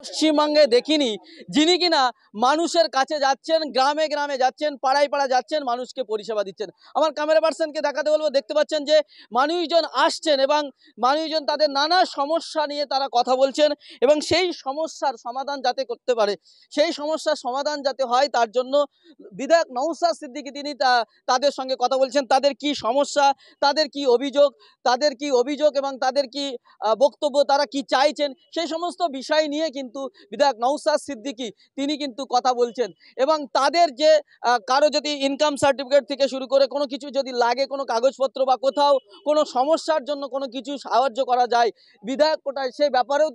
পশ্চিমবঙ্গে দেখিনি, যিনি কিনা মানুষের কাছে যাচ্ছেন, গ্রামে গ্রামে যাচ্ছেন, পাড়ায় পাড়া যাচ্ছেন, মানুষকে পরিষেবা দিচ্ছেন। আমার ক্যামেরা পার্সনকে দেখাতে বলবো, দেখতে পাচ্ছেন যে মানুষজন আসছেন এবং মানুষজন তাদের নানা সমস্যা নিয়ে তারা কথা বলছেন এবং সেই সমস্যার সমাধান যাতে করতে পারে, সেই সমস্যার সমাধান যাতে হয় তার জন্য বিধায়ক নওশাদ সিদ্দিকী তিনি তাদের সঙ্গে কথা বলছেন। তাদের কি সমস্যা, তাদের কি অভিযোগ, এবং তাদের কি বক্তব্য, তারা কি চাইছেন, সেই সমস্ত বিষয় নিয়ে কিন্তু বিধায়ক নওশাদ সিদ্দিকী তিনি কিন্তু কথা বলছেন। এবং তাদের যে কারো যদি ইনকাম সার্টিফিকেট থেকে শুরু করে কোনো কিছু যদি লাগে, কোনো কাগজপত্র বা কোথাও কোনো সমস্যার জন্য কোনো কিছু সাহায্য করা যায় বিধায়ক কোটায়, সেই ব্যাপারেও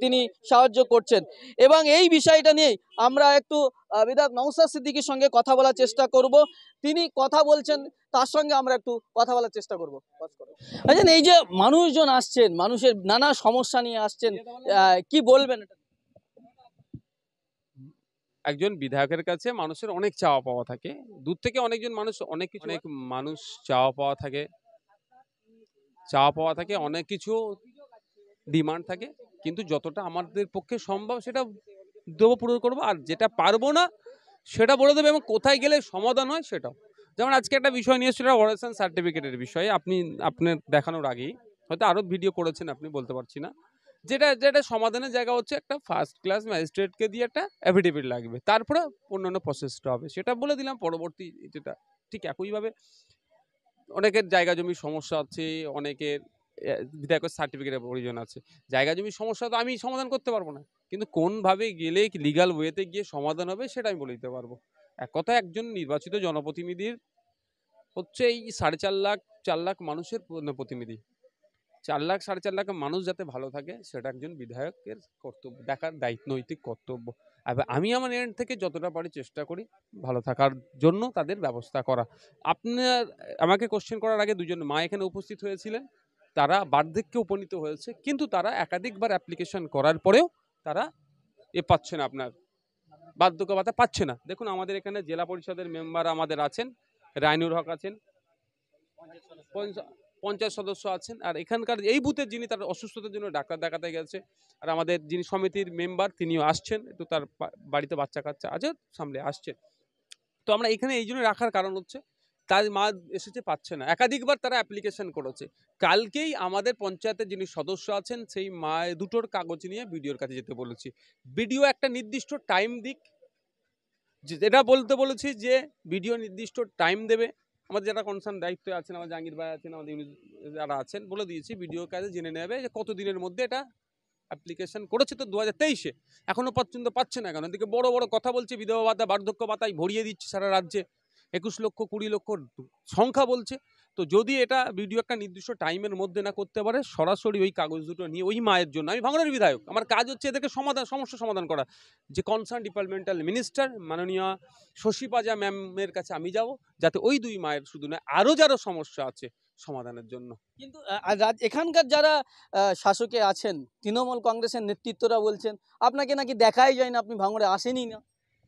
তিনি সাহায্য করছেন। এবং এই বিষয়টা নিয়েই আমরা একটু বিধায়ক নওশাদ সিদ্দিকীর সঙ্গে কথা বলার চেষ্টা করব। তিনি কথা বলছেন, তার সঙ্গে আমরা একটু কথা বলার চেষ্টা করব। আচ্ছা, এই যে মানুষজন আসছেন, মানুষের নানা সমস্যা নিয়ে আসছেন, কি বলবেন? একজন বিধায়কের কাছে মানুষের অনেক চাওয়া পাওয়া থাকে, দূর থেকে অনেকজন মানুষ অনেক মানুষ চাওয়া পাওয়া থাকে, অনেক কিছু ডিমান্ড থাকে, কিন্তু যতটা আমাদের পক্ষে সম্ভব সেটা দেবো, পূরণ করবো। আর যেটা পারবো না সেটা বলে দেবো, এবং কোথায় গেলে সমাধান হয় সেটাও। যেমন আজকে একটা বিষয় নিয়ে এসেছিল, অরেশন সার্টিফিকেটের বিষয়ে। আপনার দেখানোর আগেই হয়তো আরও ভিডিও করেছেন, আপনি বলতে পারছি না। যেটা সমাধানের জায়গা হচ্ছে একটা ফার্স্ট ক্লাস ম্যাজিস্ট্রেটকে দিয়ে একটা অ্যাফিডেভিট লাগবে, তারপরে অন্যান্য প্রসেসটা হবে, সেটা বলে দিলাম। পরবর্তী যেটা ঠিক একইভাবে অনেকের জায়গা জমির সমস্যা আছে, অনেকের বিধায়কের সার্টিফিকেটের প্রয়োজন আছে। জায়গা জমির সমস্যা তো আমি সমাধান করতে পারবো না, কিন্তু কোনভাবে গেলে লিগাল ওয়েতে গিয়ে সমাধান হবে সেটা আমি বলে দিতে পারবো। এক কথায় একজন নির্বাচিত জনপ্রতিনিধির হচ্ছে এই 4.5 লাখ মানুষের প্রতিনিধি। 4 লাখ 4.5 লাখ মানুষ যাতে ভালো থাকে সেটা একজন বিধায়কের কর্তব্য, দেখার দায়িত্ব, নৈতিক কর্তব্য। আমি আমার এন্ড থেকে যতটা পারি চেষ্টা করি ভালো থাকার জন্য তাদের ব্যবস্থা করা। আপনার আমাকে কোশ্চেন করার আগে দুজন মা এখানে উপস্থিত হয়েছিলেন, তারা বার্ধক্যে উপনীত হয়েছে, কিন্তু তারা একাধিকবার অ্যাপ্লিকেশন করার পরেও তারা পাচ্ছে না, আপনার বার্ধক্য ভাতা পাচ্ছে না। দেখুন, আমাদের এখানে জেলা পরিষদের মেম্বার আমাদের আছেন, রাইনুর হক আছেন, পঞ্চায়েত সদস্য আছেন, আর এখানকার এই বুথের যিনি তার অসুস্থতার জন্য ডাক্তার দেখাতে গেছে, আর আমাদের যিনি সমিতির মেম্বার তিনিও আসছেন, একটু তার বাড়িতে বাচ্চা কাচ্চা আছে সামলে আসছেন। তো আমরা এখানে এই জন্য রাখার কারণ হচ্ছে তার মা এসেছে, পাচ্ছে না, একাধিকবার তারা অ্যাপ্লিকেশন করেছে। কালকেই আমাদের পঞ্চায়েতের যিনি সদস্য আছেন সেই মা দুটোর কাগজ নিয়ে বিডিওর কাছে যেতে বলেছি। বিডিও একটা নির্দিষ্ট টাইম দিক, যেটা বলতে বলেছি যে বিডিও নির্দিষ্ট টাইম দেবে। আমাদের যারা কনসার্ন দায়িত্বে আছেন, আমার জাহাঙ্গীর ভাই আছেন, আমাদের যারা আছেন, বলে দিয়েছি বিডিওর কাছে জেনে নেবে যে কত দিনের মধ্যে এটা অ্যাপ্লিকেশন করেছে। তো 2023-এ এখনো পর্যন্ত পাচ্ছে না কেন? এদিকে বড় বড় কথা বলছে, বিধবা ভাতা বার্ধক্য ভাতায় ভরিয়ে দিচ্ছে সারা রাজ্যে, 21 লক্ষ 20 লক্ষ সংখ্যা বলছে। তো যদি এটা ভিডিও একটা নির্দিষ্ট টাইমের মধ্যে না করতে পারে, সরাসরি ওই কাগজ দুটো নিয়ে ওই মায়ের জন্য, আমি ভাঙড়ের বিধায়ক, আমার কাজ হচ্ছে এদেরকে সমস্যা সমাধান করা। যে কনসার্ন ডিপার্টমেন্টাল মিনিস্টার মাননীয় শশী পাজা ম্যামের কাছে আমি যাব, যাতে ওই দুই মায়ের শুধু নয় আরও যারা সমস্যা আছে সমাধানের জন্য। কিন্তু এখানকার যারা শাসকে আছেন, তৃণমূল কংগ্রেসের নেতৃত্বরা বলছেন আপনাকে নাকি দেখাই যায় না, আপনি ভাঙড়ে আসেনি না।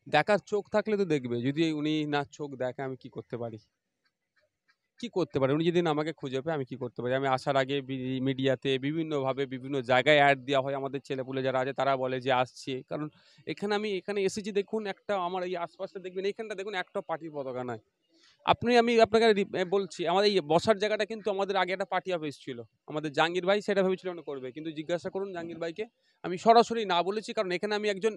দেখার চোখ থাকলে তো দেখবে, যদি উনি না চোখ দেখে আমি কি করতে পারি? উনি যদি আমাকে খুঁজে পায় আমি কি করতে পারি? আমি আসার আগে মিডিয়াতে বিভিন্নভাবে বিভিন্ন জায়গায় অ্যাড দেওয়া হয়, আমাদের ছেলেপুলে যারা আছে তারা বলে যে আসছে। কারণ এখানে এসেছি, দেখুন একটা আমার এই আশপাশটা দেখবেন, এইখানটা দেখুন একটা পার্টির পতাকা নাই। আমি আপনাকে বলছি, আমাদের এই বসার জায়গাটা কিন্তু আমাদের আগে একটা পার্টি অফিস ছিল, আমাদের জাহাঙ্গীর ভাই সেটা ভেবেছিল না করবে, কিন্তু জিজ্ঞাসা করুন জাহাঙ্গীর ভাইকে, আমি সরাসরি না বলেছি। কারণ এখানে আমি একজন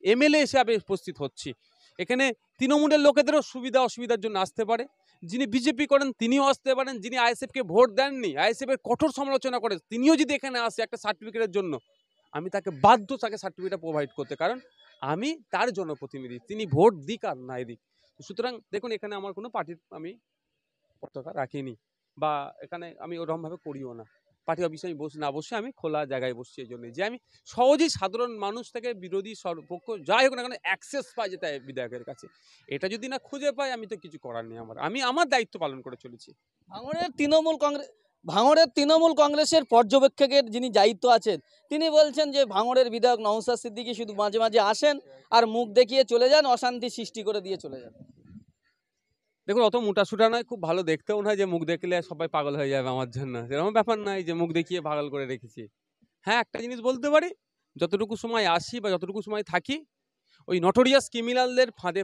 এমএলএ হিসাবে উপস্থিত হচ্ছি, এখানে তৃণমূলের লোকেদেরও সুবিধা অসুবিধার জন্য আসতে পারে, যিনি বিজেপি করেন তিনিও আসতে পারেন, যিনি আইএসএফকে ভোট দেননি, আইএসএফ এর কঠোর সমালোচনা করেন, তিনিও যদি এখানে আসে একটা সার্টিফিকেটের জন্য, আমি তাকে বাধ্য তাকে সার্টিফিকেট প্রোভাইড করতে, কারণ আমি তার জনপ্রতিনিধি, তিনি ভোট দিক আর নাই দিক। সুতরাং দেখুন, এখানে আমার কোনো পার্টির আমি পতাকা রাখিনি, বা এখানে আমি ওরকমভাবে করিও না। পার্টি অফিসে আমি বসে আমি খোলা জায়গায় বসছি, এই জন্যই যে আমি সহজেই সাধারণ মানুষ থেকে বিরোধী সর্বপক্ষ যাই হোক না কেন অ্যাক্সেস পাই যেতে বিধায়কের কাছে। এটা যদি না খুঁজে পাই আমি তো কিছু করার নেই, আমি আমার দায়িত্ব পালন করে চলেছি। ভাঙড়ের তৃণমূল কংগ্রেসের পর্যবেক্ষকের যিনি দায়িত্ব আছেন, তিনি বলছেন যে ভাঙড়ের বিধায়ক নওশাদ সিদ্দিকী শুধু মাঝে মাঝে আসেন আর মুখ দেখিয়ে চলে যান, অশান্তি সৃষ্টি করে দিয়ে চলে যান। দেখুন, অত মোটাসোটা নয়, খুব ভালো দেখতেও নয় যে মুখ দেখলে সবাই পাগল হয়ে যাবে আমার জন্য, সেরকম ব্যাপার নয় যে মুখ দেখিয়ে পাগল করে রেখেছি। হ্যাঁ, একটা জিনিস বলতে পারি, যতটুকু সময় আসি বা যতটুকু সময় থাকি ওই নটোরিয়াস ক্রিমিনালদের ফাঁদে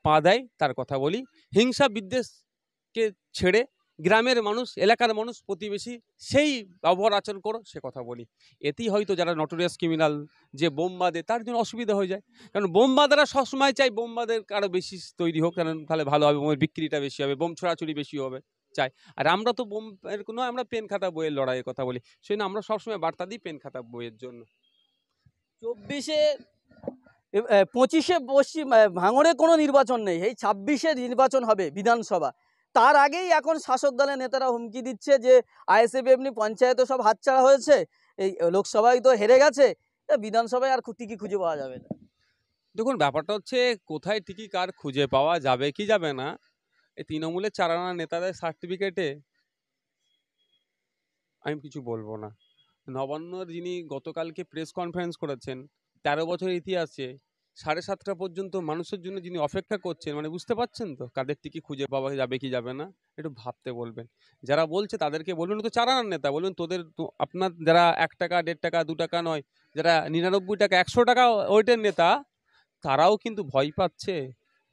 পা দেয় তার কথা বলি। হিংসা বিদ্বেষকে ছেড়ে গ্রামের মানুষ, এলাকার মানুষ, প্রতিবেশী সেই ব্যবহার আচরণ করো সে কথা বলি। এতেই হয়তো যারা নটোরিয়াস ক্রিমিনাল যে বোম বাঁধে তার জন্য অসুবিধা হয়ে যায়। কারণ বোম বাঁধারা সবসময় চাই বোম বাঁধের আরও বেশি তৈরি হোক, কারণ তাহলে ভালো হবে, বোমের বিক্রিটা বেশি হবে, বোম ছোড়াছুড়ি বেশি হবে চাই। আর আমরা তো বোম এরকম নয়, আমরা পেন খাতা বইয়ের লড়াইয়ের কথা বলি, সেই জন্য আমরা সবসময় বার্তা দিই পেন খাতা বইয়ের জন্য। 24-এ 25-এ পশ্চিম ভাঙড়ে কোনো নির্বাচন নেই, এই 26-এ নির্বাচন হবে বিধানসভা। তার আগেই এখন শাসক দলের নেতারা হুমকি দিচ্ছে যে আইএসএফ এমনি পঞ্চায়েতে সব হাতছাড়া হয়েছে, এই লোকসভায় তো হেরে গেছে, বিধানসভায় আর টিকি খুঁজে পাওয়া যাবে না। দেখুন, ব্যাপারটা হচ্ছে কোথায় টিকি কার খুঁজে পাওয়া যাবে কি যাবে না, এই তৃণমূলের চারানা নেতাদের সার্টিফিকেটে আমি কিছু বলবো না। নবান্নর যিনি গতকালকে প্রেস কনফারেন্স করেছেন, 13 বছরের ইতিহাসে 7:30 পর্যন্ত মানুষের জন্য যিনি অপেক্ষা করছেন, মানে বুঝতে পারছেন তো কাদের টিকি খুঁজে পাওয়া যাবে কি যাবে না, একটু ভাবতে বলবেন। যারা বলছে তাদেরকে বলবেন তো চারানার নেতা, বলবেন তোদের আপনার যারা 1 টাকা 1.5 টাকা 2 টাকা নয়, যারা 99 টাকা 100 টাকা ওইটের নেতা, তারাও কিন্তু ভয় পাচ্ছে,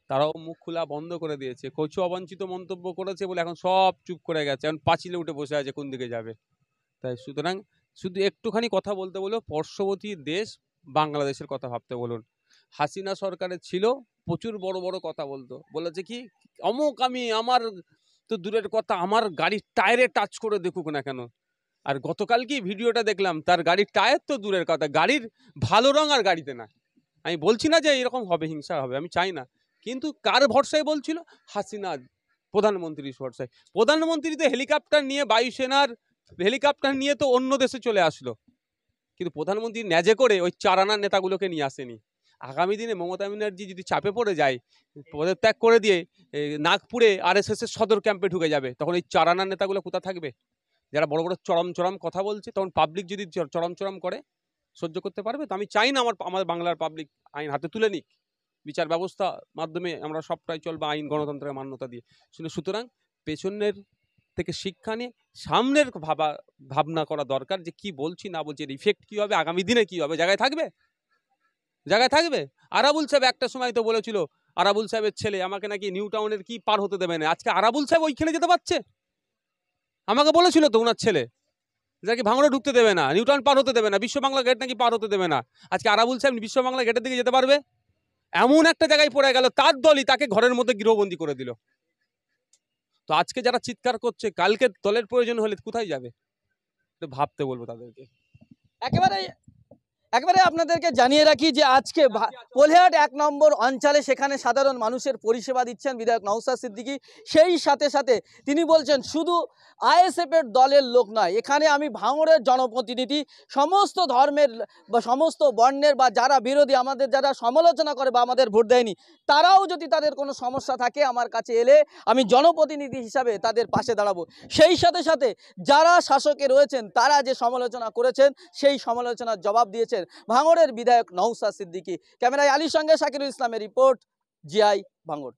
তারাও মুখ খোলা বন্ধ করে দিয়েছে। কিছু অবাঞ্ছিত মন্তব্য করেছে বলে এখন সব চুপ করে গেছে, এখন পাঁচিলে উঠে বসে আছে কোন দিকে যাবে। তাই সুতরাং শুধু একটুখানি কথা বলতে বলো, পার্শ্ববর্তী দেশ বাংলাদেশের কথা ভাবতে বলুন। হাসিনা সরকারের ছিল, প্রচুর বড় বড় কথা বলতো, বলেছে কি অমুক আমি, আমার তো দূরের কথা, আমার গাড়ির টায়ারে টাচ করে দেখুক না কেন। আর গতকাল কি ভিডিওটা দেখলাম, তার গাড়ির টায়ার তো দূরের কথা, গাড়ির ভালো রং আর গাড়িতে না। আমি বলছি না যে এরকম হবে, হিংসা হবে, আমি চাই না, কিন্তু কার ভরসায় বলছিল? হাসিনা প্রধানমন্ত্রীর ভরসায়। প্রধানমন্ত্রী তো হেলিকপ্টার নিয়ে, বায়ুসেনার হেলিকপ্টার নিয়ে তো অন্য দেশে চলে আসলো, কিন্তু প্রধানমন্ত্রী ন্যাজে করে ওই চারানার নেতাগুলোকে নিয়ে আসেনি। আগামী দিনে মমতা ব্যানার্জি যদি চাপে পড়ে যায়, পদত্যাগ করে দিয়ে নাগপুরে আরএসএস এর সদর ক্যাম্পে ঢুকে যাবে, তখন এই চারানার নেতাগুলো কোথা থাকবে? যারা বড় বড় চরম চরম কথা বলছে, তখন পাবলিক যদি চরম চরম করে সহ্য করতে পারবে? তো আমি চাই না আমার বাংলার পাবলিক আইন হাতে তুলে নিক, বিচার ব্যবস্থা মাধ্যমে আমরা সবটাই চলবে আইন গণতন্ত্রের মান্যতা দিয়ে। সুতরাং পেছনের থেকে শিক্ষা নিয়ে সামনের ভাবনা করা দরকার, যে কি বলছি না বলছি, এর ইফেক্ট কি হবে, আগামী দিনে কি হবে, জায়গায় থাকবে? জায়গায় থাকবে? আরাবুল সাহেব একটা সময় তো বলেছিল, আরাবুল সাহেবের ছেলে আমাকে নাকি নিউ টাউনের কি পার হতে দেবে না, আজকে আরাবুল সাহেব ওইখানে যেতে পারছে? আমাকে বলেছিল তো ওনার ছেলে যাকে ভাঙড়ে ঢুকতে দেবে না, নিউ টাউন পার হতে দেবে না, বিশ্ব বাংলা গেট নাকি পার হতে দেবে না, আজকে আরাবুল সাহেব বিশ্ব বাংলা গেটের দিকে যেতে পারবে? এমন একটা জায়গায় পড়ে গেল, তার দলই তাকে ঘরের মধ্যে গৃহবন্দী করে দিল। তো আজকে যারা চিৎকার করছে, কালকে দলের প্রয়োজন হলে কোথায় যাবে? ভাবতে বলবো তাদেরকে। একেবারে আপনাদেরকে জানিয়ে রাখি যে আজকে পোলেহাট 1 নম্বর অঞ্চলে সেখানে সাধারণ মানুষের পরিষেবা দিচ্ছেন বিধায়ক নওশাদ সিদ্দিকী। সেই সাথে সাথে তিনি বলছেন শুধু আইএসএফ এর দলের লোক নয়, এখানে আমি ভাঙড়ের জনপ্রতিনিধি, সমস্ত ধর্মের বা সমস্ত বর্ণের বা যারা বিরোধী, আমাদের যারা সমালোচনা করে বা আমাদের ভোট দেয়নি, তারাও যদি তাদের কোনো সমস্যা থাকে আমার কাছে এলে আমি জনপ্রতিনিধি হিসাবে তাদের পাশে দাঁড়াবো। সেই সাথে সাথে যারা শাসকে রয়েছেন তারা যে সমালোচনা করেছেন সেই সমালোচনার জবাব দিয়েছেন ভাঙড়ের বিধায়ক নওশাদ সিদ্দিকী। ক্যামেরায় আলীর সঙ্গে শাকিরুল ইসলামের রিপোর্ট, জিআই ভাঙড়।